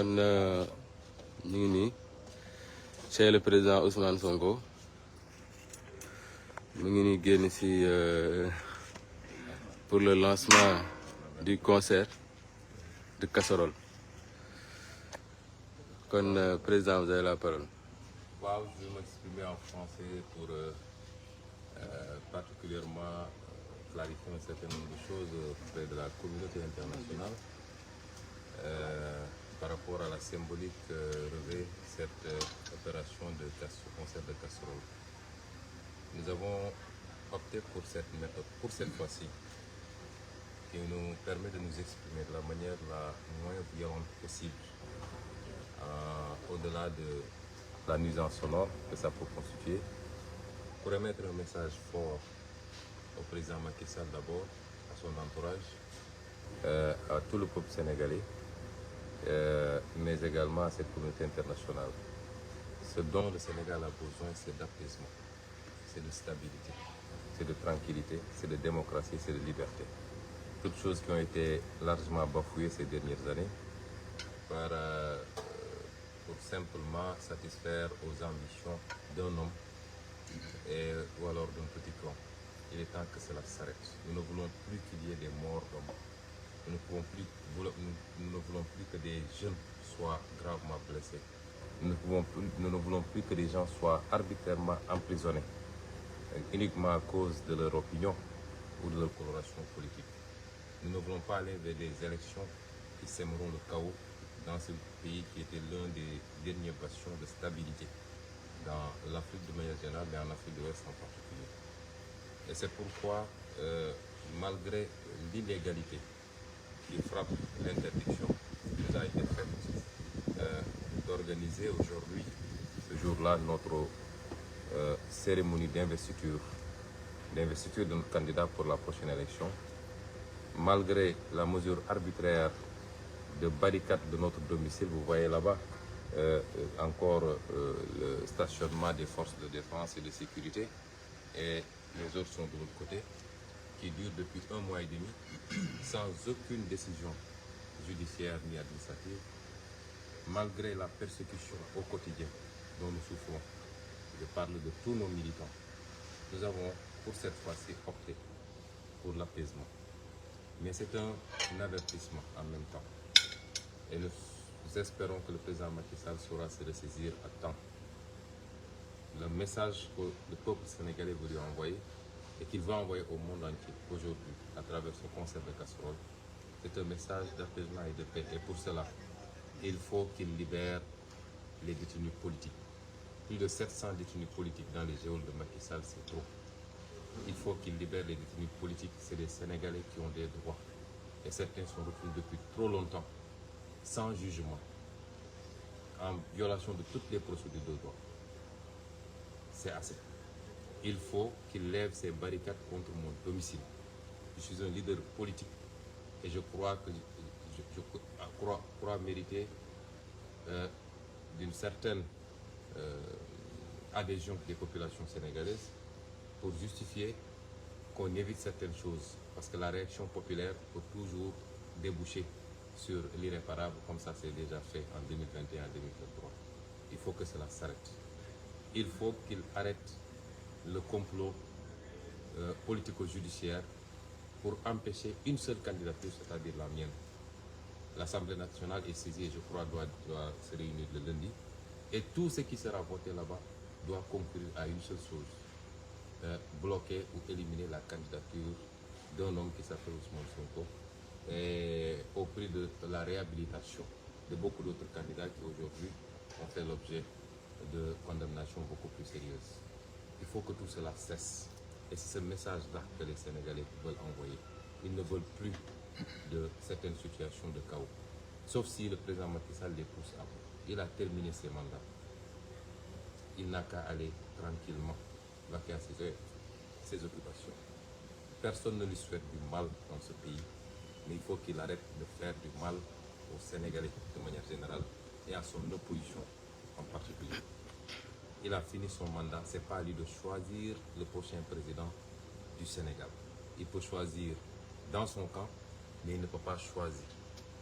kon ñu ngi nii chez le président Ousmane Sonko mu ngi nii génn ci pour le lancement du concert de casserole kon président vous avez la parole. Waaw, je vais m'exprimer en français pour particulièrement clarifier un certain nombre de choses auprès de la communauté internationale par rapport à la symbolique revêt cette opération de concert de casserole. Nous avons opté pour cette méthode, pour cette fois-ci, qui nous permet de nous exprimer de la manière la moins violente possible, au-delà de la nuisance sonore que ça peut constituer, pour émettre un message fort au président Macky Sall d'abord, à son entourage, à tout le peuple sénégalais, mais également à cette communauté internationale. Ce dont le Sénégal a besoin, c'est d'apaisement, c'est de stabilité, c'est de tranquillité, c'est de démocratie, c'est de liberté. Toutes choses qui ont été largement bafouées ces dernières années pour simplement satisfaire aux ambitions d'un homme ou alors d'un petit clan. Il est temps que cela s'arrête. Nous ne voulons plus qu'il y ait des morts d'hommes. Nous ne voulons plus que des jeunes soient gravement blessés. Nous ne voulons plus que des gens soient arbitrairement emprisonnés, uniquement à cause de leur opinion ou de leur coloration politique. Nous ne voulons pas aller vers des élections qui sèmeront le chaos dans ce pays qui était l'un des derniers bastions de stabilité dans l'Afrique de manière générale, mais en Afrique de l'Ouest en particulier. Et c'est pourquoi, malgré l'illégalité qui frappe l'interdiction qui nous a été faite d'organiser aujourd'hui, ce jour-là, notre cérémonie d'investiture de notre candidat pour la prochaine élection, malgré la mesure arbitraire de barricade de notre domicile, vous voyez là-bas encore le stationnement des forces de défense et de sécurité, et les autres sont de l'autre côté, qui dure depuis 1 mois et demi, sans aucune décision judiciaire ni administrative, malgré la persécution au quotidien dont nous souffrons. Je parle de tous nos militants. Nous avons, pour cette fois-ci, opté pour l'apaisement. Mais c'est un avertissement en même temps. Et nous espérons que le président Macky Sall saura se ressaisir à temps. Le message que le peuple sénégalais veut lui envoyer et qu'il va envoyer au monde entier aujourd'hui à travers son concert de casserole, c'est un message d'apaisement et de paix. Et pour cela, il faut qu'il libère les détenus politiques. Plus de 700 détenus politiques dans les geôles de Macky Sall, c'est trop. Il faut qu'il libère les détenus politiques. C'est des Sénégalais qui ont des droits. Et certains sont retenus depuis trop longtemps, sans jugement, en violation de toutes les procédures de droit. C'est assez. Il faut qu'il lève ses barricades contre mon domicile. Je suis un leader politique et je crois que je crois mériter d'une certaine adhésion des populations sénégalaises pour justifier qu'on évite certaines choses, parce que la réaction populaire peut toujours déboucher sur l'irréparable, comme ça c'est déjà fait en 2021 et 2023. Il faut que cela s'arrête. Il faut qu'il arrête le complot politico-judiciaire pour empêcher une seule candidature, c'est-à-dire la mienne. L'Assemblée nationale est saisie et je crois doit se réunir le lundi. Et tout ce qui sera voté là-bas doit conclure à une seule chose, bloquer ou éliminer la candidature d'un homme qui s'appelle Ousmane Sonko, et au prix de la réhabilitation de beaucoup d'autres candidats qui aujourd'hui ont fait l'objet de condamnations beaucoup plus sérieuses. Il faut que tout cela cesse. Et c'est ce message-là que les Sénégalais veulent envoyer. Ils ne veulent plus de certaines situations de chaos. Sauf si le président Macky Sall les pousse à bout. Il a terminé ses mandats. Il n'a qu'à aller tranquillement vaquer à ses occupations. Personne ne lui souhaite du mal dans ce pays, mais il faut qu'il arrête de faire du mal aux Sénégalais de manière générale et à son opposition en particulier. Il a fini son mandat, c'est pas à lui de choisir le prochain président du Sénégal. Il peut choisir dans son camp, mais il ne peut pas choisir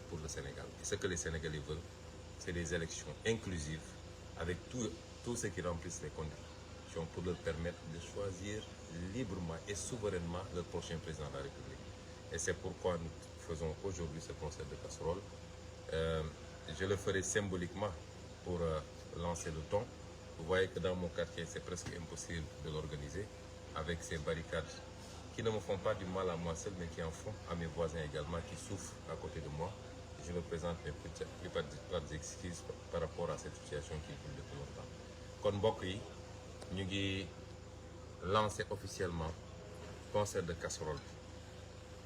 pour le Sénégal. Et ce que les Sénégalais veulent, fait des élections inclusives avec tous ceux qui remplissent les conditions pour leur permettre de choisir librement et souverainement leur prochain président de la République. Et c'est pourquoi nous faisons aujourd'hui ce concert de casserole. Je le ferai symboliquement pour lancer le ton. Vous voyez que dans mon quartier, c'est presque impossible de l'organiser avec ces barricades qui ne me font pas du mal à moi seul, mais qui en font à mes voisins également qui souffrent à côté de moi. Je me présente mes plus excuses par rapport à cette situation qui dure depuis longtemps. Kon mbokk yi ñu ngi lancé officiellement concert de casserole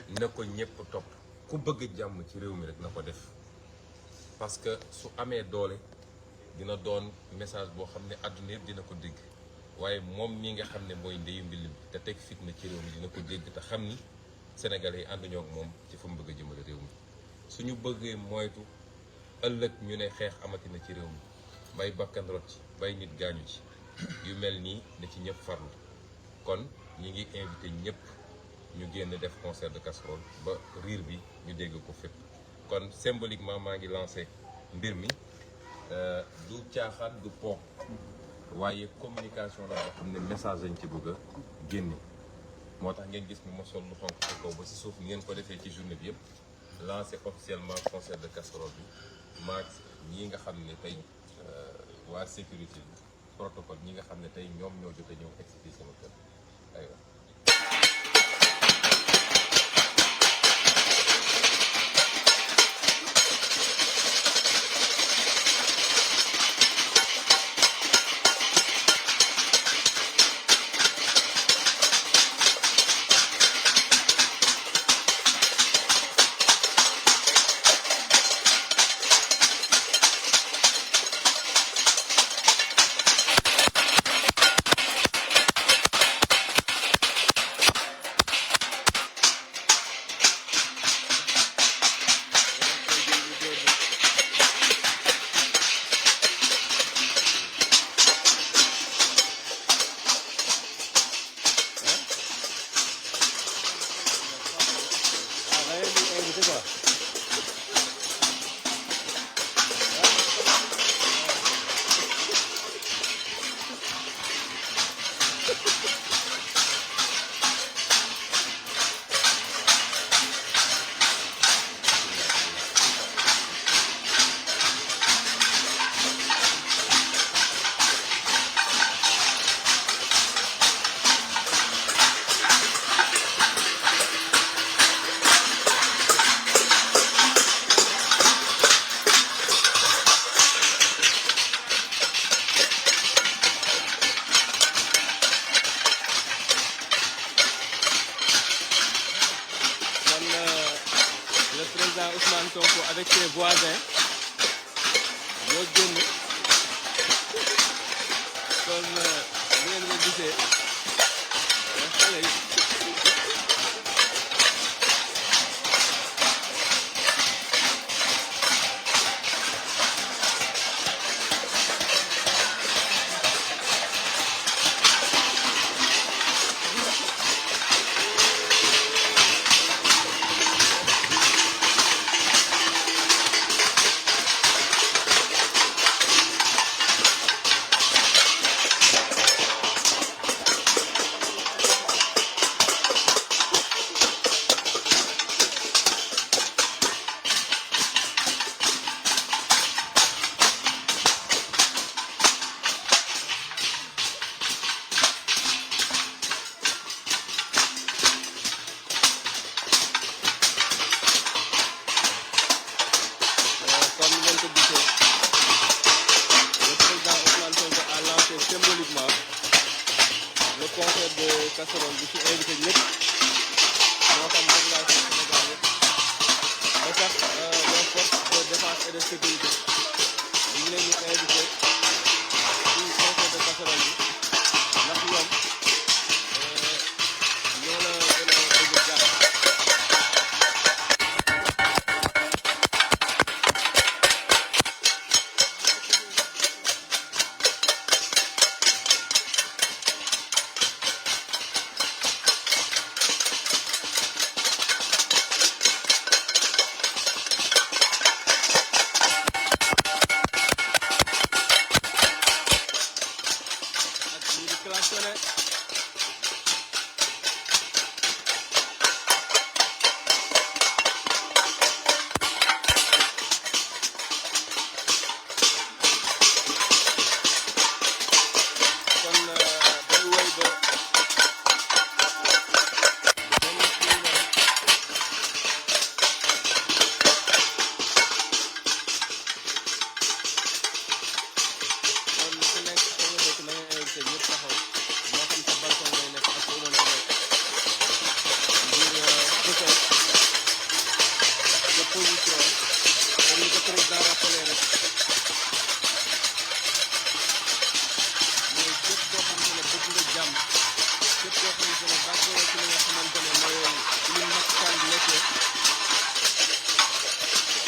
bi na ko ñëpp topp ku bëgg jàmm ci réew mi rek na ko def parce que su amee doole dina doon message boo xam ne àdduna yëpp dina ko dégg waaye moom mi nga xam ne mooy ndeyu mbill mi te teg fitna ci réew mi dina ko dégg te xam ni Sénégalais yi ànduñoo ak moom ci fu mu bëgg a jëmale réew mi suñu bëggee moytu ëllëg ñu ne xeex amatina ci réew mi bay bakkan rot ci bay nit gaañu ci yu mel nii na ci ñëpp farlu kon ñi ngi invité ñëpp ñu génn def concert de casserole ba riir bi ñu dégg ko fépp kon symboliquement maa ngi lancé mbir mi du caaxaan du po waaye communication la boo xam ne message lañ ci bëgg a génne moo tax ngeen gis ni ma sol lu xonk ci kaw ba si suuf ngeen ko defee ci journée bi yëpp lancé officiellement concert de casserole bi maag ñi nga xam ne tey waa sécurité bi protocole ñi nga xam ne tey ñoom ñoo jot a ñëw expliqué sama kër aywa. Ousmane Sonko avec ses voisins ñoo génn kon ngeen ko gisee xale yi symboliquement le concert de casserole bi ci invité ñëpp moo xam population Sénégal yëpp ba tax les forces de défense et de sécurité ñu ngi leen di invité ci concert de casserole bi ndax ñoom ñoo la gën a bëgg jàpp. position comme ni ko président rappelé rek mooy képp koo xam ne bëgg nga jàmm képp koo xam ne d'accord ci li nga xamante ne mooy li Macky Sall nekkee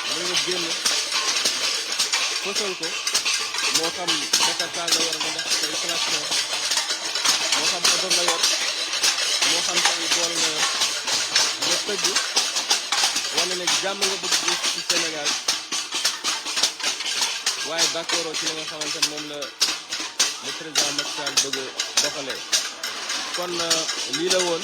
mu nga génn fësal ko moo xam Jakarta nga yor nga def say klaxon moo xam oto nga yor moo xam tey bool nga yor nga tëgg wane ne jàmm nga bëgg gis ci Sénégal waaye d'accord ci li nga xamante ne moom la le président Macky Sall bëgg doxalee kon lii la woon